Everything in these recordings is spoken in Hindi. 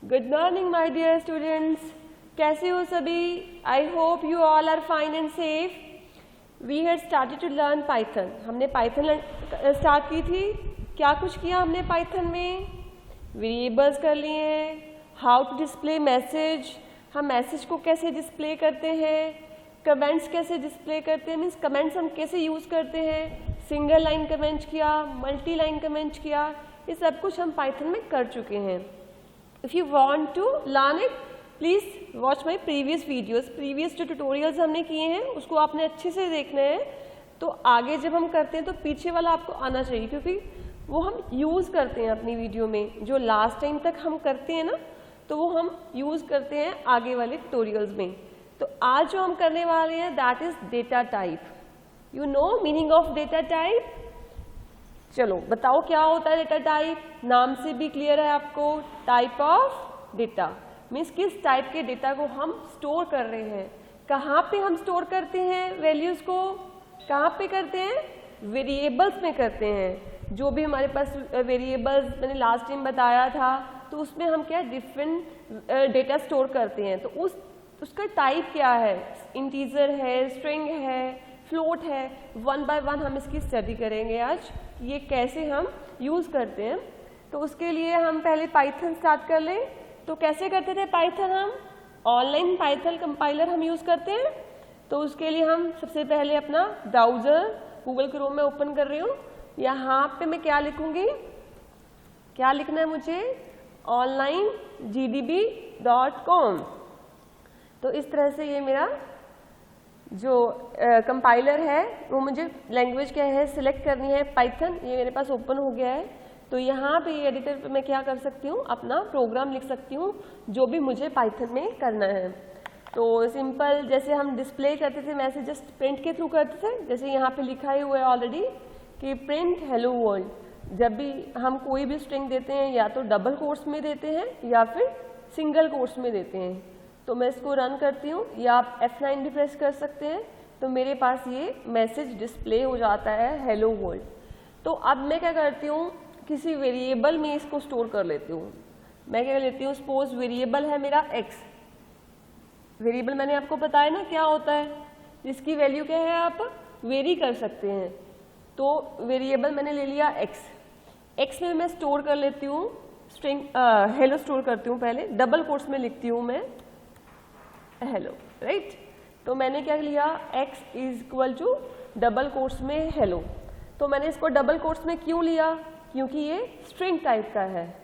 Good morning my dear students. कैसे हो सभी? I hope you all are fine and safe. We had started to learn Python. हमने Python स्टार्ट की थी. क्या कुछ किया हमने Python में? वेरिएबल्स कर लिए हैं. हाउ टू डिस्प्ले मैसेज, हम मैसेज को कैसे डिस्प्ले करते हैं, कमेंट्स कैसे डिस्प्ले करते हैं, मीन्स कमेंट्स हम कैसे यूज़ करते हैं, सिंगल लाइन कमेंट किया, मल्टी लाइन कमेंट किया, ये सब कुछ हम पाइथन में कर चुके हैं. If you want to learn it please watch my previous videos. Previous जो ट्यूटोरियल्स हमने किए हैं उसको आपने अच्छे से देखना है. तो आगे जब हम करते हैं तो पीछे वाला आपको आना चाहिए, क्योंकि वो हम यूज़ करते हैं अपनी वीडियो में. जो लास्ट टाइम तक हम करते हैं ना, तो वो हम यूज़ करते हैं आगे वाले ट्यूटोरियल्स में. तो आज जो हम करने वाले हैं that is data type. You know meaning of data type? चलो बताओ क्या होता है डेटा टाइप. नाम से भी क्लियर है आपको. टाइप ऑफ डेटा मीन्स किस टाइप के डेटा को हम स्टोर कर रहे हैं. कहाँ पे हम स्टोर करते हैं वेल्यूज़ को? कहाँ पे करते हैं? वेरिएबल्स में करते हैं. जो भी हमारे पास वेरिएबल्स मैंने लास्ट टाइम बताया था, तो उसमें हम क्या डिफरेंट डेटा स्टोर करते हैं. तो उसका टाइप क्या है? इंटीजर है, स्ट्रिंग है, फ्लोट है. वन बाय वन हम इसकी स्टडी करेंगे आज, ये कैसे हम यूज़ करते हैं. तो उसके लिए हम पहले पाइथन स्टार्ट कर लें. तो कैसे करते थे पाइथन? हम ऑनलाइन पाइथन कंपाइलर हम यूज़ करते हैं. तो उसके लिए हम सबसे पहले अपना ब्राउज़र गूगल क्रोम में ओपन कर रही हूँ. यहाँ पे मैं क्या लिखूँगी? क्या लिखना है मुझे? onlinegdb.com. तो इस तरह से ये मेरा जो कंपाइलर है वो मुझे लैंग्वेज क्या है सिलेक्ट करनी है, पाइथन. ये मेरे पास ओपन हो गया है. तो यहाँ पे एडिटर पे मैं क्या कर सकती हूँ? अपना प्रोग्राम लिख सकती हूँ जो भी मुझे पाइथन में करना है. तो सिंपल जैसे हम डिस्प्ले करते थे मैसेज जस्ट प्रिंट के थ्रू करते थे. जैसे यहाँ पे लिखा ही हुआ है ऑलरेडी कि प्रिंट हेलो वर्ल्ड. जब भी हम कोई भी स्ट्रिंग देते हैं या तो डबल कोट्स में देते हैं या फिर सिंगल कोट्स में देते हैं. तो मैं इसको रन करती हूँ या आप F9 भी प्रेस कर सकते हैं. तो मेरे पास ये मैसेज डिस्प्ले हो जाता है हेलो वर्ल्ड. तो अब मैं क्या करती हूँ? किसी वेरिएबल में इसको स्टोर कर लेती हूँ. मैं क्या लेती हूँ? सपोज वेरिएबल है मेरा x. वेरिएबल मैंने आपको बताया ना क्या होता है, जिसकी वैल्यू क्या है आप वेरी कर सकते हैं. तो वेरिएबल मैंने ले लिया x. x में मैं स्टोर कर लेती हूँ स्ट्रिंग हेलो स्टोर करती हूँ. पहले डबल कोट्स में लिखती हूँ मैं हेलो, राइट. तो मैंने क्या लिया? x is equal to double quotes में हेलो. तो मैंने इसको डबल कोट्स में क्यों लिया? क्योंकि ये स्ट्रिंग टाइप का है.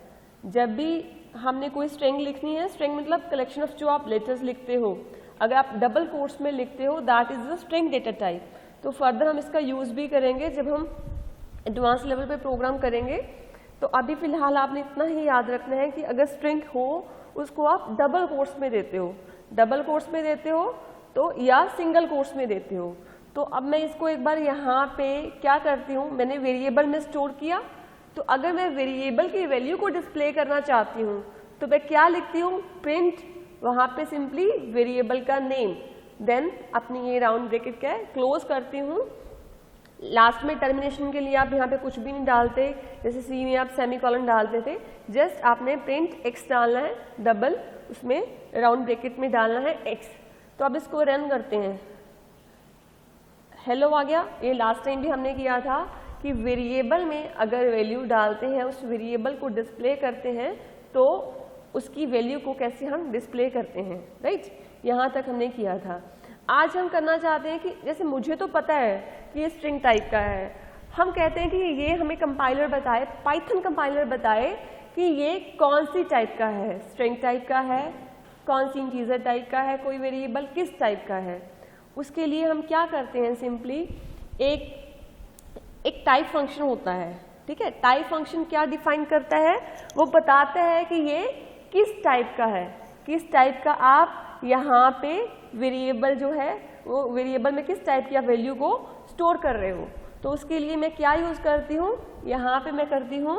जब भी हमने कोई स्ट्रिंग लिखनी है, स्ट्रिंग मतलब कलेक्शन ऑफ जो आप लेटर्स लिखते हो, अगर आप डबल कोट्स में लिखते हो that is the string data type. तो फर्दर हम इसका यूज़ भी करेंगे जब हम एडवांस लेवल पे प्रोग्राम करेंगे. तो अभी फिलहाल आपने इतना ही याद रखना है कि अगर स्ट्रिंग हो उसको आप डबल कोट्स में देते हो, डबल कोट्स में देते हो तो या सिंगल कोट्स में देते हो. तो अब मैं इसको एक बार यहाँ पे क्या करती हूँ, मैंने वेरिएबल में स्टोर किया. तो अगर मैं वेरिएबल की वैल्यू को डिस्प्ले करना चाहती हूँ तो मैं क्या लिखती हूँ? प्रिंट, वहाँ पे सिंपली वेरिएबल का नेम, देन अपनी ये राउंड ब्रैकेट क्या है क्लोज करती हूँ. लास्ट में टर्मिनेशन के लिए आप यहाँ पे कुछ भी नहीं डालते. जैसे सी में आप सेमीकोलन डालते थे, जस्ट आपने प्रिंट x डालना है, डबल उसमें राउंड ब्रैकेट में डालना है x. तो अब इसको रन करते हैं. हेलो आ गया. ये लास्ट टाइम भी हमने किया था कि वेरिएबल में अगर वैल्यू डालते हैं, उस वेरिएबल को डिस्प्ले करते हैं, तो उसकी वैल्यू को कैसे हम डिस्प्ले करते हैं, राइट. यहाँ तक हमने किया था. आज हम करना चाहते हैं कि जैसे मुझे तो पता है कि ये स्ट्रिंग टाइप का है, हम कहते हैं कि ये हमें कंपाइलर बताए, पाइथन कंपाइलर बताए कि ये कौन सी टाइप का है. स्ट्रिंग टाइप का है, कौन सी इंटीजर टाइप का है, कोई वेरिएबल किस टाइप का है. उसके लिए हम क्या करते हैं? सिंपली एक टाइप फंक्शन होता है, ठीक है. टाइप फंक्शन क्या डिफाइन करता है? वो बताता है कि ये किस टाइप का है, किस टाइप का आप यहाँ पे वेरिएबल जो है वो वेरिएबल में किस टाइप की वैल्यू को स्टोर कर रहे हो. तो उसके लिए मैं क्या यूज़ करती हूँ? यहाँ पे मैं करती हूँ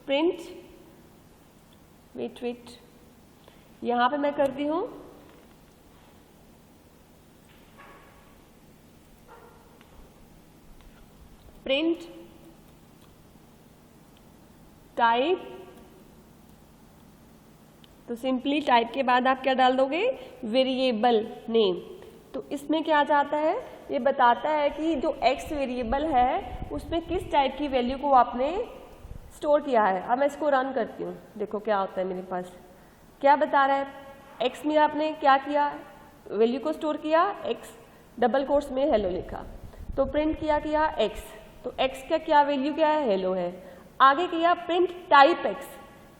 प्रिंट, वेट, यहाँ पे मैं करती हूँ प्रिंट टाइप तो सिंपली टाइप के बाद आप क्या डाल दोगे, वेरिएबल नेम। तो इसमें क्या जाता है, ये बताता है कि जो x वेरिएबल है उसमें किस टाइप की वैल्यू को आपने स्टोर किया है। अब मैं इसको रन करती हूँ, देखो क्या होता है मेरे पास, क्या बता रहा है, x में आपने क्या किया, वैल्यू को स्टोर किया, x डबल कोट्स में हेलो लिखा, तो प्रिंट किया x, तो x का क्या वैल्यू क्या है, हेलो है। आगे किया print type x,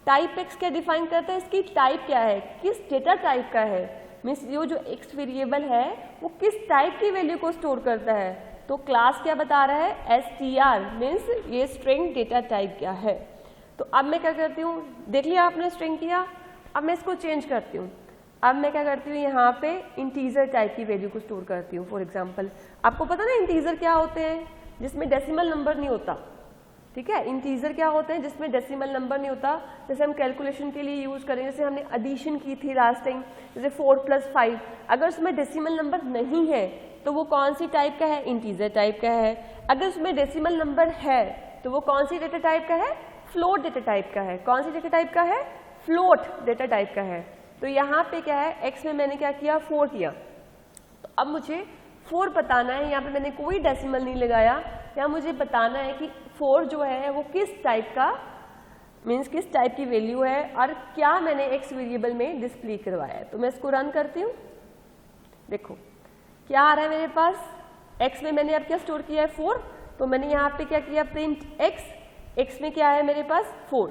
type x क्या डिफाइन करता है, इसकी टाइप क्या है, किस डेटा टाइप का है, मीन्स जो x वेरिएबल है वो किस टाइप की वैल्यू को स्टोर करता है। तो क्लास क्या बता रहा है, str, मीन्स ये स्ट्रिंग डेटा टाइप क्या है। तो अब मैं क्या करती हूँ, देख लिया आपने स्ट्रिंग किया, अब मैं इसको चेंज करती हूँ। अब मैं क्या करती हूँ, यहाँ पे इंटीजर टाइप की वैल्यू को स्टोर करती हूँ। फॉर एग्जाम्पल आपको पता ना इंटीजर क्या होते हैं, जिसमें डेसिमल नंबर नहीं होता, ठीक है। इंटीजर क्या होते हैं, जिसमें डेसिमल नंबर नहीं होता, जैसे हम कैलकुलेशन के लिए यूज करें, जैसे हमने एडिशन की थी लास्ट टाइम, जैसे 4 + 5, अगर उसमें डेसिमल नंबर नहीं है तो वो कौन सी टाइप का है, इंटीजर टाइप का है। अगर उसमें डेसिमल नंबर है तो वो कौन सी डेटा टाइप का है, फ्लोट डेटा टाइप का है। कौन सी डेटा टाइप का है, फ्लोट डेटा टाइप का है। तो यहाँ पे क्या है, x में मैंने क्या किया, 4 किया, तो अब मुझे 4 बताना है, यहाँ पे मैंने कोई डेसिमल नहीं लगाया, यहाँ मुझे बताना है कि 4 जो है वो किस टाइप का, मीन्स किस टाइप की वैल्यू है और क्या मैंने x वेरिएबल में डिस्प्ले करवाया है। तो मैं इसको रन करती हूँ, देखो क्या आ रहा है मेरे पास, x में मैंने अब क्या स्टोर किया है, 4, तो मैंने यहाँ पे क्या किया, प्रिंट x में क्या है मेरे पास 4,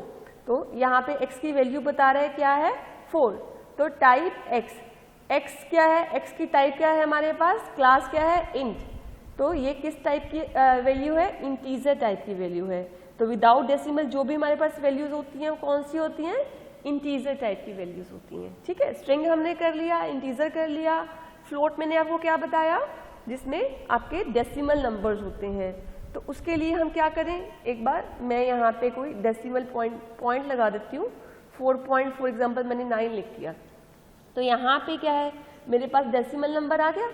तो यहाँ पे x की वैल्यू बता रहा है क्या है, 4, तो टाइप x क्या है, x की टाइप क्या है हमारे पास, क्लास क्या है, इंट, तो ये किस टाइप की वैल्यू है, इंटीजर टाइप की वैल्यू है। तो विदाउट डेसिमल जो भी हमारे पास वैल्यूज होती हैं वो कौन सी होती हैं, इंटीजर टाइप की वैल्यूज होती हैं, ठीक है। स्ट्रिंग हमने कर लिया, इंटीजर कर लिया, फ्लोट मैंने आपको क्या बताया, जिसमें आपके डेसिमल नंबर्स होते हैं। तो उसके लिए हम क्या करें, एक बार मैं यहाँ पे कोई डेसिमल पॉइंट लगा देती हूँ, 4 पॉइंट फॉर एग्जाम्पल मैंने 9 लिख दिया, तो यहाँ पे क्या है मेरे पास डेसिमल नंबर आ गया।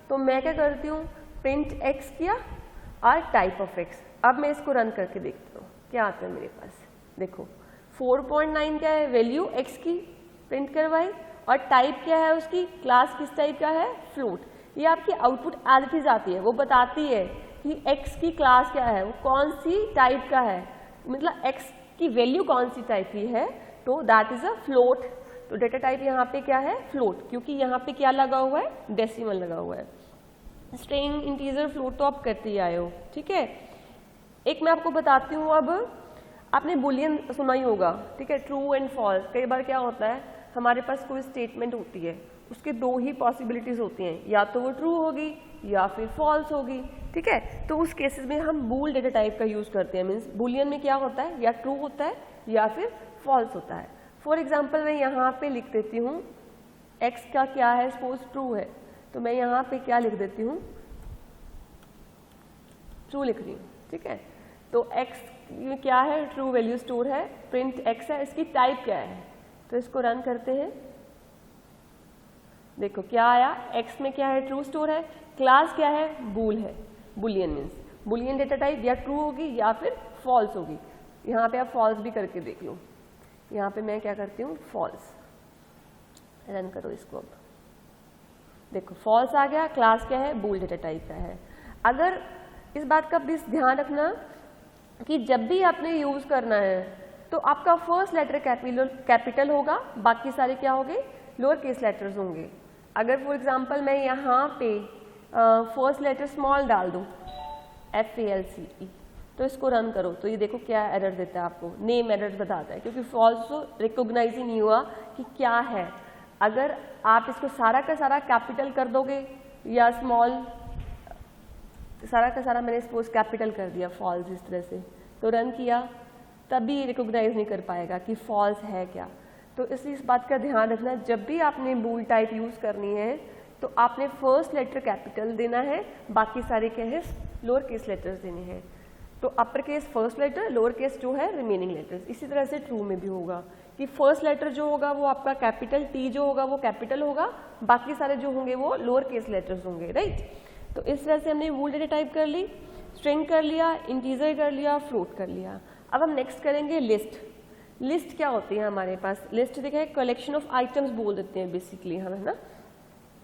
तो मैं क्या करती हूँ, प्रिंट x किया और टाइप ऑफ x। अब मैं इसको रन करके देखती हूँ क्या आता है मेरे पास, देखो 4.9 क्या है, वैल्यू x की प्रिंट करवाई और टाइप क्या है उसकी, क्लास किस टाइप का है, फ्लोट। ये आपकी आउटपुट एज इट इज आती है, वो बताती है कि x की क्लास क्या है, वो कौन सी टाइप का है, मतलब x की वैल्यू कौन सी टाइप की है, तो दैट इज अ फ्लोट। तो डेटा टाइप यहाँ पे क्या है, फ्लोट, क्योंकि यहाँ पे क्या लगा हुआ है, डेसिमल लगा हुआ है। स्ट्रिंग, इंटीजर, फ्लोट तो आप करते ही आए हो, ठीक है। एक मैं आपको बताती हूँ, अब आपने बुलियन सुना ही होगा, ठीक है, ट्रू एंड फॉल्स। कई बार क्या होता है, हमारे पास कोई स्टेटमेंट होती है, उसके 2 ही पॉसिबिलिटीज होती हैं, या तो वो ट्रू होगी या फिर फॉल्स होगी, ठीक है। तो उस केसेस में हम बूल डेटा टाइप का यूज करते हैं, मीन्स बुलियन में क्या होता है, या ट्रू होता है या फिर फॉल्स होता है। फॉर एग्जाम्पल मैं यहाँ पे लिख देती हूँ x का क्या है, सपोज ट्रू है, तो मैं यहाँ पे क्या लिख देती हूँ, ट्रू लिख रही हूँ, ठीक है। तो x में क्या है, ट्रू वैल्यू स्टोर है, प्रिंट x है, इसकी टाइप क्या है, तो इसको रन करते हैं, देखो क्या आया, x में क्या है, ट्रू स्टोर है, क्लास क्या है, बूल है, Boolean means Boolean data type या ट्रू होगी या फिर फॉल्स होगी। यहाँ पे आप फॉल्स भी करके देख लो, यहाँ पे मैं क्या करती हूँ, फॉल्स, रन करो इसको। अब देखो फॉल्स आ गया, क्लास क्या है, बूल डेटा टाइप का है। अगर इस बात का प्लीज ध्यान रखना कि जब भी आपने यूज करना है तो आपका फर्स्ट लेटर कैपिटल होगा, बाकी सारे क्या होंगे, लोअर केस लेटर्स होंगे। अगर फॉर एग्जांपल मैं यहाँ पे फर्स्ट लेटर स्मॉल डाल दूँ, FALCE, तो इसको रन करो, तो ये देखो क्या एरर देता है आपको, नेम एरर बताता है, क्योंकि फॉल्स तो रिकॉग्नाइज ही नहीं हुआ कि क्या है। अगर आप इसको सारा का सारा कैपिटल कर दोगे या स्मॉल, सारा का सारा मैंने सपोज कैपिटल कर दिया फॉल्स इस तरह से, तो रन किया तभी रिकॉग्नाइज नहीं कर पाएगा कि फॉल्स है क्या। तो इसलिए इस बात का ध्यान रखना, जब भी आपने बूल टाइप यूज करनी है तो आपने फर्स्ट लेटर कैपिटल देना है, बाकी सारे क्या है, लोअर केस लेटर्स देने हैं। तो upper case first letter, lower case जो है रिमेनिंग लेटर्स। इसी तरह से ट्रू में भी होगा कि फर्स्ट लेटर जो होगा वो आपका कैपिटल, T जो होगा वो कैपिटल होगा, बाकी सारे जो होंगे वो लोअर केस लेटर्स होंगे, राइट। तो इस तरह से हमने बूल डेटा टाइप कर ली, स्ट्रिंग कर लिया, इंटीजर कर लिया, फ्लोट कर लिया। अब हम नेक्स्ट करेंगे लिस्ट। लिस्ट क्या होती है हमारे पास? लिस्ट देखिए कलेक्शन ऑफ आइटम्स बोल देते हैं बेसिकली हम, है ना।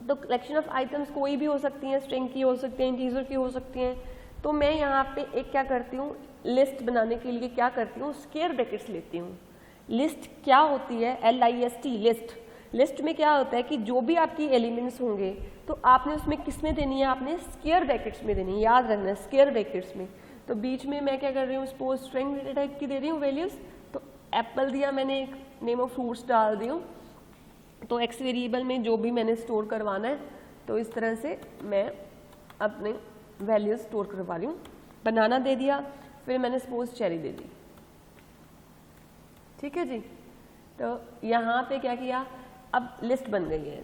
तो कलेक्शन ऑफ आइटम्स कोई भी हो सकती हैं, स्ट्रिंग की हो सकती हैं, इंटीजर की हो सकती हैं। तो मैं यहाँ पे एक क्या करती हूँ, लिस्ट बनाने के लिए क्या करती हूँ, स्क्वायर ब्रैकेट्स लेती हूँ। लिस्ट क्या होती है? LIST, list. लिस्ट में क्या होता है कि जो भी आपकी एलिमेंट्स होंगे तो आपने उसमें किस में देनी है, आपने स्क्वायर ब्रैकेट्स में देनी है, याद रखना है स्क्वायर ब्रैकेट्स में। तो बीच में मैं क्या कर रही हूँ, सपोज स्ट्रिंग डेटा टाइप की दे रही हूँ वैल्यूज। तो एप्पल दिया मैंने, एक नेम ऑफ फ्रूट्स डाल दी हूँ, तो एक्स वेरिएबल में जो भी मैंने स्टोर करवाना है तो इस तरह से मैं अपने वैल्यूज स्टोर करवा रही हूँ। बनाना दे दिया, फिर मैंने सपोज चेरी दे दी, ठीक है जी। तो यहाँ पे क्या किया, अब लिस्ट बन गई है।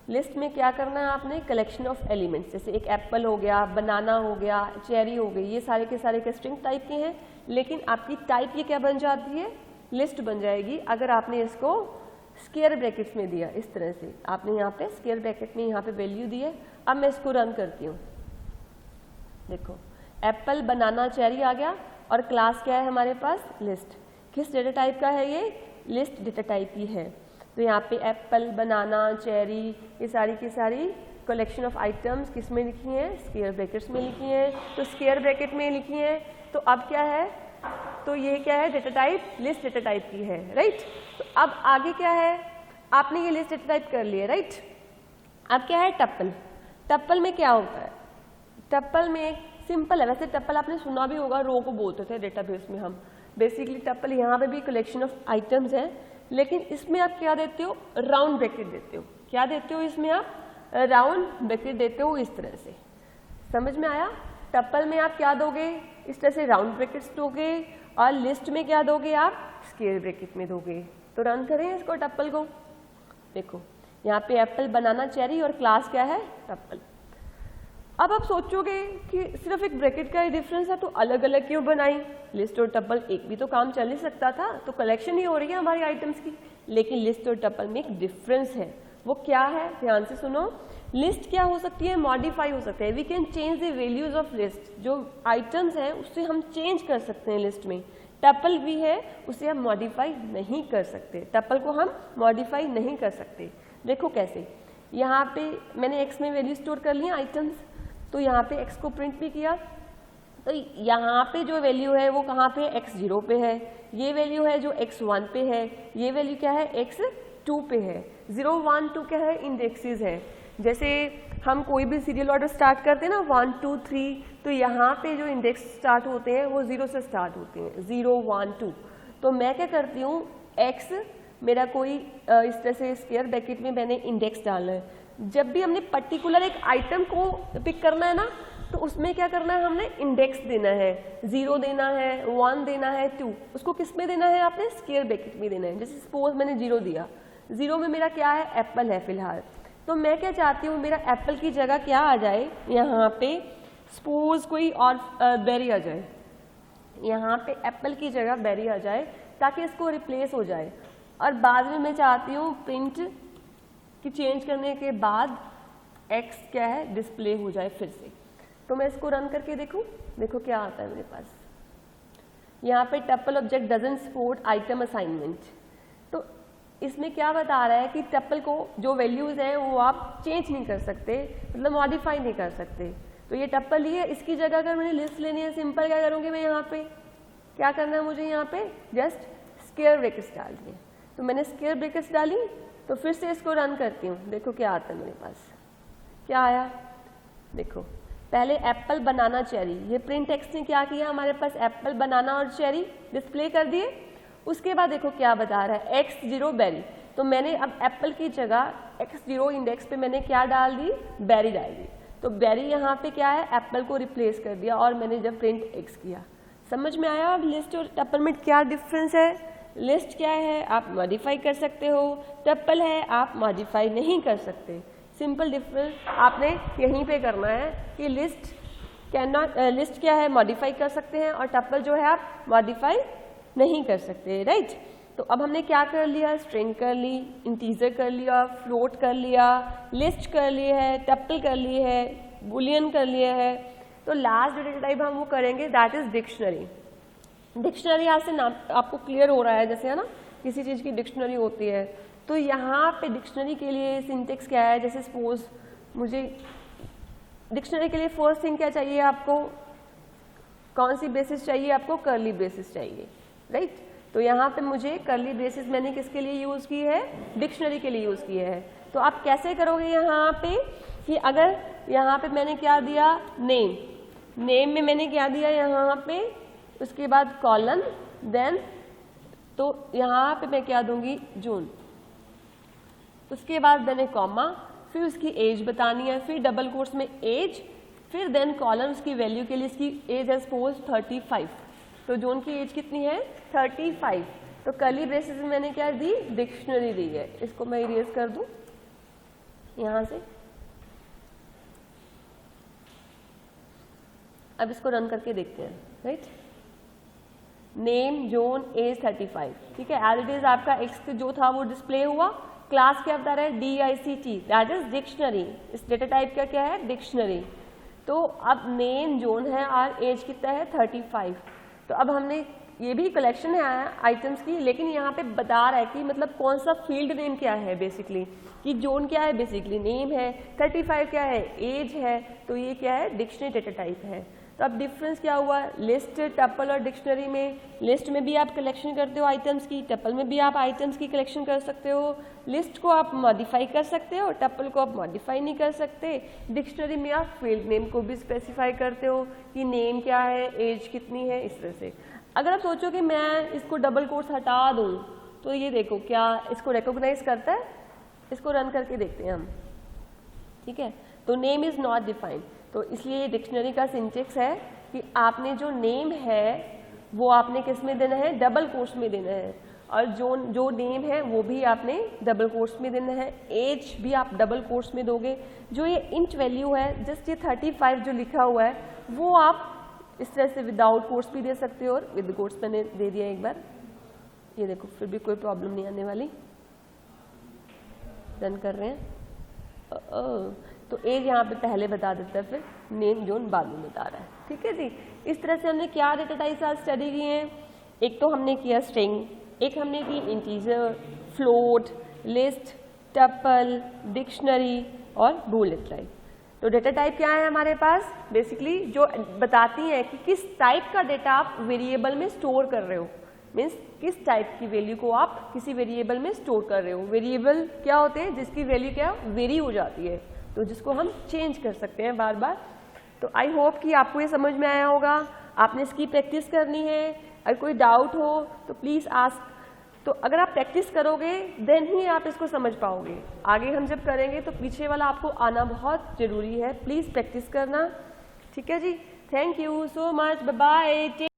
लिस्ट में क्या करना है आपने, कलेक्शन ऑफ एलिमेंट्स, जैसे एक एप्पल हो गया, बनाना हो गया, चेरी हो गई, ये सारे के सारे स्ट्रिंग टाइप के हैं, लेकिन आपकी टाइप ये क्या बन जाती है, लिस्ट बन जाएगी अगर आपने इसको स्क्वायर ब्रैकेट्स में दिया। इस तरह से आपने यहाँ पे स्क्वायर ब्रैकेट में यहाँ पे वैल्यू दी है। अब मैं इसको रन करती हूँ, देखो एप्पल, बनाना, चेरी आ गया और क्लास क्या है हमारे पास, लिस्ट। किस डेटा टाइप का है ये, लिस्ट डेटा टाइप की है। तो यहाँ पे एप्पल, बनाना, चेरी, ये सारी की सारी कलेक्शन ऑफ आइटम्स किस में लिखी हैं, स्क्वायर ब्रैकेट्स में लिखी हैं। तो स्क्वायर ब्रैकेट में लिखी हैं, तो अब क्या है, तो ये क्या है, data type, list data type की है, राइट। तो अब आगे क्या है, आपने ये लिस्ट डेटा टाइप कर लिया, राइट। अब क्या है, टप्पल। टप्पल में क्या होता है, टप्पल में सिंपल है, वैसे टप्पल आपने सुना भी होगा, रो को बोलते थे डेटाबेस में हम। बेसिकली टप्पल यहाँ पे भी कलेक्शन ऑफ आइटम्स है, लेकिन इसमें आप क्या देते हो, राउंड ब्रैकेट देते हो। क्या देते हो इसमें आप, राउंड ब्रैकेट देते हो, इस तरह से। समझ में आया? टप्पल में आप क्या दोगे, इस तरह से राउंड ब्रैकेट्स दोगे, और लिस्ट में क्या दोगे आप, स्क्वायर ब्रैकेट में दोगे। तो रन करें इसको, टप्पल को, देखो यहाँ पे एप्पल, बनाना, चेरी और क्लास क्या है, टप्पल। अब आप सोचोगे कि सिर्फ एक ब्रैकेट का ही डिफरेंस है तो अलग अलग क्यों बनाई, लिस्ट और टप्पल एक भी तो काम चल ही सकता था, तो कलेक्शन ही हो रही है हमारी आइटम्स की। लेकिन लिस्ट और टप्पल में एक डिफरेंस है, वो क्या है, ध्यान से सुनो। लिस्ट क्या हो सकती है, मॉडिफाई हो सकता है, we can change the values of list. जो आइटम्स है उससे हम चेंज कर सकते हैं लिस्ट में। टप्पल भी है, उसे हम मॉडिफाई नहीं कर सकते, टप्पल को हम मॉडिफाई नहीं कर सकते। देखो कैसे, यहाँ पे मैंने एक्स में वैल्यू स्टोर कर लिया आइटम्स, तो यहाँ पे x को प्रिंट भी किया, तो यहाँ पे जो वैल्यू है वो कहाँ पे, x0 पे है। ये वैल्यू है जो x1 पे है, ये वैल्यू क्या है, x2 पे है। 0, 1, 2 क्या है, इंडेक्सेस है। जैसे हम कोई भी सीरियल ऑर्डर स्टार्ट करते हैं ना, 1, 2, 3, तो यहाँ पे जो इंडेक्स स्टार्ट होते हैं वो 0 से स्टार्ट होते हैं, 0, 1, 2। तो मैं क्या करती हूँ, x मेरा कोई इस तरह से स्क्वायर ब्रैकेट में मैंने इंडेक्स डालना है। जब भी हमने पर्टिकुलर एक आइटम को पिक करना है ना, तो उसमें क्या करना है, हमने इंडेक्स देना है, 0 देना है, 1 देना है, 2। उसको किस में देना है, आपने स्क्वायर ब्रैकेट में देना है। जैसे सपोज मैंने 0 दिया, 0 में मेरा क्या है, एप्पल है फिलहाल। तो मैं क्या चाहती हूँ, मेरा एप्पल की जगह क्या आ जाए, यहाँ पे सपोज कोई और बेरी आ जाए, यहाँ पे एप्पल की जगह बेरी आ जाए, ताकि इसको रिप्लेस हो जाए। और बाद में मैं चाहती हूँ प्रिंट कि चेंज करने के बाद x क्या है, डिस्प्ले हो जाए फिर से। तो मैं इसको रन करके देखूं, देखो क्या आता है मेरे पास। यहाँ पे tuple object doesn't support item assignment. तो इसमें क्या बता रहा है कि टप्पल को जो वैल्यूज हैं वो आप चेंज नहीं कर सकते, मतलब मॉडिफाई नहीं कर सकते। तो ये टप्पल ही है, इसकी जगह अगर मैंने लिस्ट लेनी है, सिंपल क्या करूँगी मैं, यहाँ पे क्या करना है मुझे, यहाँ पे जस्ट स्क्वायर ब्रैकेट्स डाल दिए। तो मैंने स्क्वायर ब्रैकेट्स डाली, तो फिर से इसको रन करती हूँ, देखो क्या आता है मेरे पास, क्या आया। देखो पहले एप्पल, बनाना, चेरी, ये प्रिंट टेक्स्ट ने क्या किया, हमारे पास एप्पल, बनाना और चेरी डिस्प्ले कर दिए। उसके बाद देखो क्या बता रहा है, x0 बेरी। तो मैंने अब एप्पल की जगह x0 इंडेक्स पे मैंने क्या डाल दी, बेरी डाल दी। तो बेरी यहाँ पे क्या है, एप्पल को रिप्लेस कर दिया, और मैंने जब प्रिंट x किया। समझ में आया अब लिस्ट और टप्पल में क्या डिफरेंस है। लिस्ट क्या है, आप मॉडिफाई कर सकते हो, टप्पल है आप मॉडिफाई नहीं कर सकते। सिंपल डिफरेंस आपने यहीं पे करना है कि लिस्ट कैन नॉट, लिस्ट क्या है, मॉडिफाई कर सकते हैं, और टप्पल जो है आप मॉडिफाई नहीं कर सकते, राइट। तो अब हमने क्या कर लिया, स्ट्रिंग कर ली, इंटीजर कर लिया, फ्लोट कर लिया, लिस्ट कर ली है, टप्पल कर ली है, बुलियन कर लिया है। तो लास्ट डेटा टाइप हम वो करेंगे, दैट इज डिक्शनरी। डिक्शनरी यहाँ से नाम आपको क्लियर हो रहा है, जैसे है ना किसी चीज़ की डिक्शनरी होती है, तो यहाँ पे डिक्शनरी के लिए सिंटेक्स क्या है, जैसे सपोज मुझे डिक्शनरी के लिए फर्स्ट थिंग क्या चाहिए आपको, कौन सी ब्रेसेस चाहिए आपको, कर्ली ब्रेसेस चाहिए, राइट। तो यहाँ पे मुझे कर्ली ब्रेसेस मैंने किसके लिए यूज़ की है, डिक्शनरी के लिए यूज़ किया है। तो आप कैसे करोगे यहाँ पे कि अगर यहाँ पे मैंने क्या दिया, नेम में मैंने क्या दिया यहाँ पे, उसके बाद कॉलन, देन तो यहाँ पे मैं क्या दूंगी, जून, उसके बाद देन कॉमा, फिर उसकी एज बतानी है, फिर डबल कोट्स में एज, फिर देन कॉलन उसकी वैल्यू के लिए, इसकी एज है सपोज 35, तो जून की एज कितनी है 35। तो कर्ली ब्रेसेस में मैंने क्या दी, डिक्शनरी दी है। इसको मैं इरेज कर दूं यहां से। अब इसको रन करके देखते हैं, राइट। नेम, जोन, एज 35, ठीक है, एज इट इज आपका एक्स जो था वो डिस्प्ले हुआ। क्लास क्या बता रहा है, DICT, दैट इज डिक्शनरी। इस डेटा टाइप का क्या है, डिक्शनरी। तो अब नेम, जोन है और एज कितना है 35। तो अब हमने ये भी कलेक्शन है आइटम्स की, लेकिन यहाँ पे बता रहा है कि मतलब कौन सा फील्ड नेम क्या है बेसिकली, कि जोन क्या है बेसिकली नेम है, 35 क्या है एज है, तो ये क्या है डिक्शनरी डेटा टाइप है। तो अब डिफरेंस क्या हुआ, लिस्ट, टपल और डिक्शनरी में, लिस्ट में भी आप कलेक्शन करते हो आइटम्स की, टपल में भी आप आइटम्स की कलेक्शन कर सकते हो। लिस्ट को आप मॉडिफाई कर सकते हो, टपल को आप मॉडिफाई नहीं कर सकते। डिक्शनरी में आप फील्ड नेम को भी स्पेसिफाई करते हो कि नेम क्या है, एज कितनी है, इस तरह से। अगर आप सोचो कि मैं इसको डबल कोट्स हटा दूं, तो ये देखो क्या इसको रिकॉग्नाइज करता है। इसको रन करके देखते हैं हम, ठीक है। तो नेम इज नॉट डिफाइंड, तो इसलिए डिक्शनरी का सिंटेक्स है कि आपने जो नेम है वो आपने किस में देना है, डबल कोट्स में देना है, और जो नेम है वो भी आपने डबल कोट्स में देना है। एज भी आप डबल कोट्स में दोगे। जो ये इंट वैल्यू है, जस्ट ये 35 जो लिखा हुआ है, वो आप इस तरह से विदाउट कोट्स भी दे सकते हो, और विद कोट्स मैंने दे दिया एक बार। ये देखो फिर भी कोई प्रॉब्लम नहीं आने वाली। रन कर रहे हैं तो एज यहाँ पे पहले बता देता है, फिर नेम, जोन बाद में बता रहा है, ठीक है जी। इस तरह से हमने क्या डेटा टाइप्स आज स्टडी किए हैं। एक तो हमने किया स्ट्रिंग, एक हमने की integer, float, list, tuple, dictionary और बुलेट टाइप। तो डेटा टाइप क्या है हमारे पास, बेसिकली जो बताती है कि किस टाइप का डेटा आप वेरिएबल में स्टोर कर रहे हो, मीन्स किस टाइप की वैल्यू को आप किसी वेरिएबल में स्टोर कर रहे हो। वेरिएबल क्या होते हैं, जिसकी वैल्यू क्या वेरी हो जाती है, तो जिसको हम चेंज कर सकते हैं बार बार। तो आई होप कि आपको ये समझ में आया होगा। आपने इसकी प्रैक्टिस करनी है। अगर कोई डाउट हो तो प्लीज़ आस्क। तो अगर आप प्रैक्टिस करोगे देन ही आप इसको समझ पाओगे। आगे हम जब करेंगे तो पीछे वाला आपको आना बहुत ज़रूरी है। प्लीज़ प्रैक्टिस करना, ठीक है जी। Thank you so much, bye bye.